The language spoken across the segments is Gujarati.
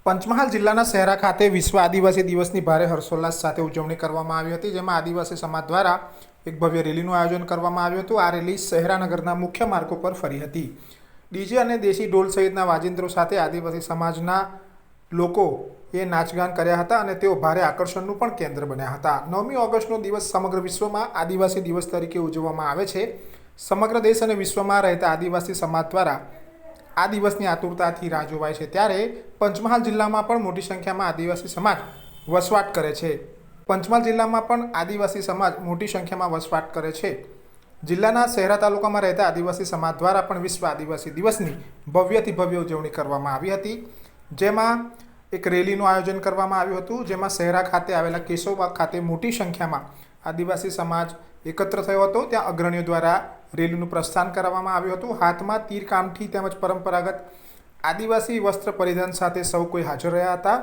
પંચમહાલ જિલ્લાના શહેરા ખાતે વિશ્વ આદિવાસી દિવસની ભારે હર્ષોલ્લાસ સાથે ઉજવણી કરવામાં આવી હતી, જેમાં આદિવાસી સમાજ દ્વારા એક ભવ્ય રેલીનું આયોજન કરવામાં આવ્યું હતું। આ રેલી શહેરાનગરના મુખ્ય માર્ગો પર ફરી હતી। ડીજે અને દેશી ઢોલ સહિતના વાજિંત્રો સાથે આદિવાસી સમાજના લોકોએ નાચગાન કર્યા હતા અને તેઓ ભારે આકર્ષણનું પણ કેન્દ્ર બન્યા હતા। 9મી ઓગસ્ટનો દિવસ સમગ્ર વિશ્વમાં આદિવાસી દિવસ તરીકે ઉજવવામાં આવે છે। સમગ્ર દેશ અને વિશ્વમાં રહેતા આદિવાસી સમાજ દ્વારા આ દિવસની આતુરતાથી રાહ જોવાય છે, ત્યારે પંચમહાલ જિલ્લામાં પણ મોટી સંખ્યામાં આદિવાસી સમાજ વસવાટ કરે છે। પંચમહાલ જિલ્લામાં પણ આદિવાસી સમાજ મોટી સંખ્યામાં વસવાટ કરે છે। જિલ્લાના શહેરા તાલુકામાં રહેતા આદિવાસી સમાજ દ્વારા પણ વિશ્વ આદિવાસી દિવસની ભવ્યથી ભવ્ય ઉજવણી કરવામાં આવી હતી, જેમાં એક રેલીનું આયોજન કરવામાં આવ્યું હતું, જેમાં શહેરા ખાતે આવેલા કેશવબાગ ખાતે મોટી સંખ્યામાં આદિવાસી સમાજ એકત્ર થયો હતો। ત્યાં અગ્રણીઓ દ્વારા રેલીનું પ્રસ્થાન કરવામાં આવ્યું હતું। હાથમાં તીરકામઠી તેમજ પરંપરાગત આદિવાસી વસ્ત્ર પરિધાન સાથે સૌ કોઈ હાજર રહ્યા હતા।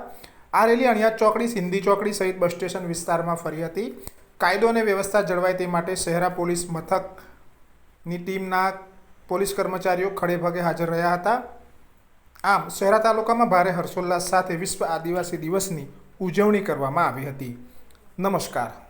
આ રેલી અણિયાદ ચોકડી, સિંધી ચોકડી સહિત બસ સ્ટેશન વિસ્તારમાં ફરી હતી। કાયદો અને વ્યવસ્થા જળવાય તે માટે શહેરા પોલીસ મથકની ટીમના પોલીસ કર્મચારીઓ ખડેપગે હાજર રહ્યા હતા। આમ શહેરા તાલુકામાં ભારે હર્ષોલ્લાસ સાથે વિશ્વ આદિવાસી દિવસની ઉજવણી કરવામાં આવી હતી। નમસ્કાર।